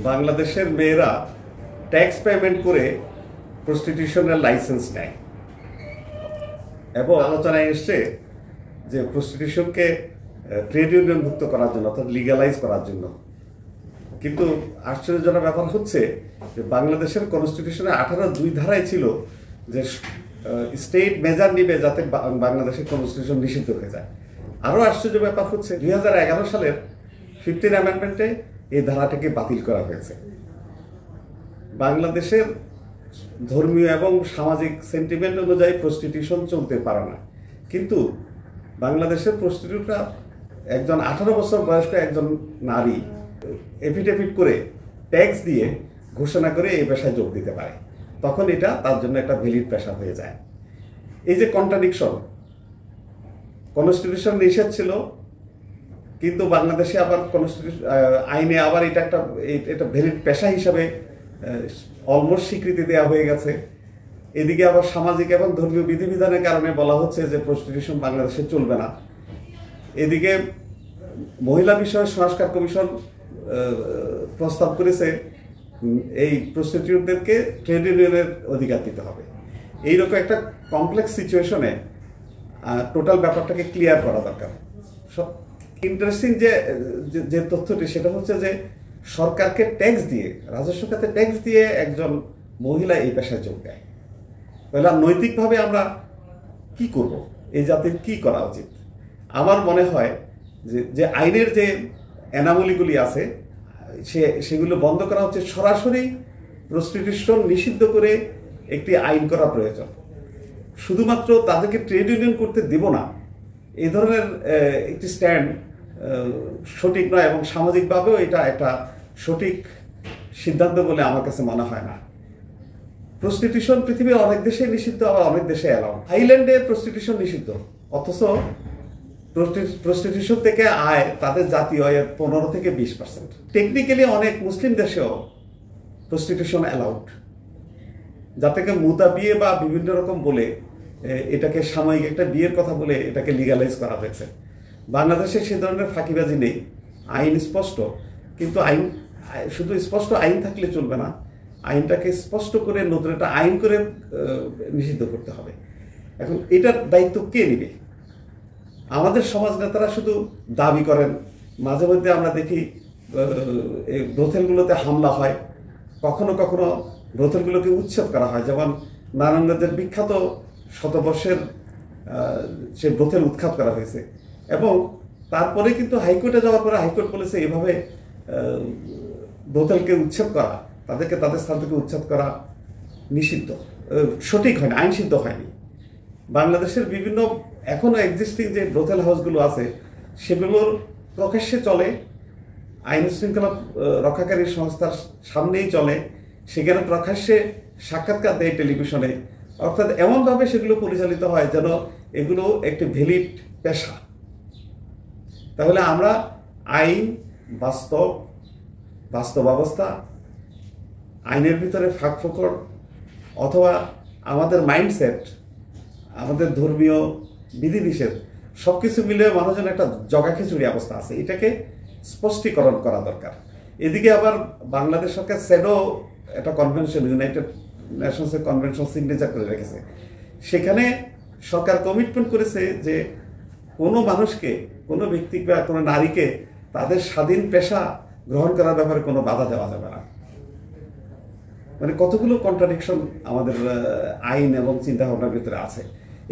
বাংলাদেশের মেয়েরা tax payment করে প্রস্টিটিউশনের লাইসেন্স নেয় এবং আলোচনায় এসছে যে প্রস্টিটিউশনকে ট্রেড ইউনিয়নভুক্ত করার জন্য অর্থাৎ লিগালাইজ করার জন্য। কিন্তু আশ্চর্যজনক ব্যাপার হচ্ছে যে বাংলাদেশের কনস্টিটিউশনে 18(2) ধারায় ছিল যে স্টেট মেজার নিবে যাতে বাংলাদেশের কনস্টিটিউশন নিষিদ্ধ হয়ে যায়। আরও আশ্চর্য ব্যাপার হচ্ছে 2011 সালের 15 অ্যামেন্ডমেন্টে এই ধারাটাকে বাতিল করা হয়েছে। বাংলাদেশের ধর্মীয় এবং সামাজিক সেন্টিমেন্ট অনুযায়ী প্রস্টিটিউশন চলতে পারে না, কিন্তু বাংলাদেশের প্রস্টিটিউটরা একজন 18 বছর বয়স্ক একজন নারী এফিডেভিট করে ট্যাক্স দিয়ে ঘোষণা করে এই পেশায় যোগ দিতে পারে, তখন এটা তার জন্য একটা ভ্যালিড পেশা হয়ে যায়। এই যে কন্ট্রাডিকশন, কনস্টিটিউশন নিষেধ ছিল কিন্তু বাংলাদেশে আবার কনস্টিটিউশন আইনে আবার এটা ভ্যালিড পেশা হিসাবে অলমোস্ট স্বীকৃতি দেওয়া হয়ে গেছে। এদিকে আবার সামাজিক এবং ধর্মীয় বিধিবিধানের কারণে বলা হচ্ছে যে প্রস্টিটিউশন বাংলাদেশে চলবে না। এদিকে মহিলা বিষয় সংস্কার কমিশন প্রস্তাব করেছে এই প্রস্টিটিউটদেরকে ট্রেড ইউনিয়নের অধিকার দিতে হবে। এইরকম একটা কমপ্লেক্স সিচুয়েশনে টোটাল ব্যাপারটাকে ক্লিয়ার করা দরকার। ইন্টারেস্টিং যে তথ্যটি সেটা হচ্ছে যে সরকারকে ট্যাক্স দিয়ে, রাজস্ব খাতে ট্যাক্স দিয়ে একজন মহিলা এই পেশায় যোগ দেয়। তাহলে নৈতিকভাবে আমরা কি করব, এই জাতির কি করা উচিত? আমার মনে হয় যে আইনের যে অ্যানামলিগুলি আছে সেগুলো বন্ধ করা হচ্ছে। সরাসরি প্রস্টিটিউশন নিষিদ্ধ করে একটি আইন করা প্রয়োজন। শুধুমাত্র তাদেরকে ট্রেড ইউনিয়ন করতে দেব না, এই ধরনের একটি স্ট্যান্ড সঠিক নয় এবং সামাজিকভাবেও এটা একটা সঠিক সিদ্ধান্ত বলে আমার কাছে মনে হয় না। প্রস্টিটিউশন পৃথিবীর অনেক দেশে নিষিদ্ধ, আবার অনেক দেশে অ্যালাউ। থাইল্যান্ডে প্রস্টিটিউশন নিষিদ্ধ, অথচ প্রস্টিটিউশন থেকে আয় তাদের জাতীয় আয়ের 15 থেকে 20%। টেকনিক্যালি অনেক মুসলিম দেশেও প্রস্টিটিউশন অ্যালাউড, যাতে মুতা বিয়ে বা বিভিন্ন রকম বলে এটাকে সাময়িক একটা বিয়ের কথা বলে এটাকে লিগালাইজ করা হয়েছে। বাংলাদেশে সে ধরনের ফাঁকিবাজি নেই, আইন স্পষ্ট। কিন্তু আইন শুধু স্পষ্ট আইন থাকলে চলবে না, আইনটাকে স্পষ্ট করে নতুন একটা আইন করে নিষিদ্ধ করতে হবে। এখন এটার দায়িত্ব কে নেবে? আমাদের সমাজ নেতারা শুধু দাবি করেন। মাঝে মধ্যে আমরা দেখি এই ব্রথেলগুলোতে হামলা হয়, কখনো কখনো ব্রথেলগুলোকে উচ্ছেদ করা হয়। যেমন নারায়ণগঞ্জের বিখ্যাত শতবর্ষের সে ব্রথেল উৎখাত করা হয়েছে এবং তারপরে কিন্তু হাইকোর্টে যাওয়ার পরে হাইকোর্ট বলেছে এভাবে ব্রথেলকে উচ্ছেদ করা, তাদেরকে তাদের স্থান থেকে উচ্ছেদ করা নিষিদ্ধ, সঠিক হয়নি, আইনসিদ্ধ হয়নি। বাংলাদেশের বিভিন্ন এখনো এক্সিস্টিং যে ব্রথেল হাউসগুলো আছে সেগুলোর প্রকাশ্যে চলে, আইন শৃঙ্খলা রক্ষাকারী সংস্থার সামনেই চলে, সেখানে প্রকাশ্যে সাক্ষাৎকার দেয় টেলিভিশনে। অর্থাৎ এমনভাবে সেগুলো পরিচালিত হয় যেন এগুলো একটি ভ্যালিড পেশা। তাহলে আমরা আইন, বাস্তব অবস্থা, আইনের ভিতরে ফাঁক ফোকর অথবা আমাদের মাইন্ডসেট, আমাদের ধর্মীয় বিধিনিষেধ সব কিছু মিলে মানুষজন একটা জগা খিচুড়ি অবস্থা আছে, এটাকে স্পষ্টীকরণ করা দরকার। এদিকে আবার বাংলাদেশ সরকার স্যাডো একটা কনভেনশন, ইউনাইটেড নেশনসের কনভেনশন সিগনেচার করে রেখেছে। সেখানে সরকার কমিটমেন্ট করেছে যে কোনো মানুষকে, কোনো ব্যক্তি বা কোনো নারীকে তাদের স্বাধীন পেশা গ্রহণ করার ব্যাপারে কোনো বাধা দেওয়া যাবে না। মানে কতগুলো কন্ট্রাডিকশন আমাদের আইন এবং চিন্তাভাবনার ভিতরে আছে।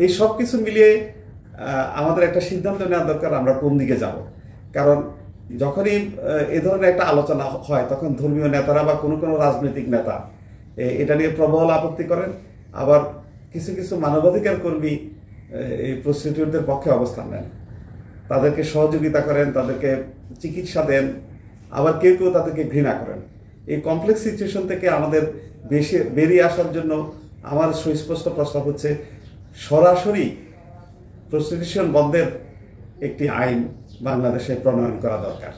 এই সব কিছু মিলিয়ে আমাদের একটা সিদ্ধান্ত নেওয়া দরকার আমরা কোন দিকে যাব। কারণ যখনই এ ধরনের একটা আলোচনা হয় তখন ধর্মীয় নেতারা বা কোনো রাজনৈতিক নেতা এটা নিয়ে প্রবল আপত্তি করেন, আবার কিছু কিছু মানবাধিকার কর্মী এই প্রস্টিটিউটদের পক্ষে অবস্থান নেন, তাদেরকে সহযোগিতা করেন, তাদেরকে চিকিৎসা দেন, আবার কেউ কেউ তাদেরকে ঘৃণা করেন। এই কমপ্লেক্স সিচুয়েশন থেকে আমাদের বেরিয়ে আসার জন্য আমার সুস্পষ্ট প্রস্তাব হচ্ছে সরাসরি প্রস্টিটিউশন বন্ধের একটি আইন বাংলাদেশে প্রণয়ন করা দরকার।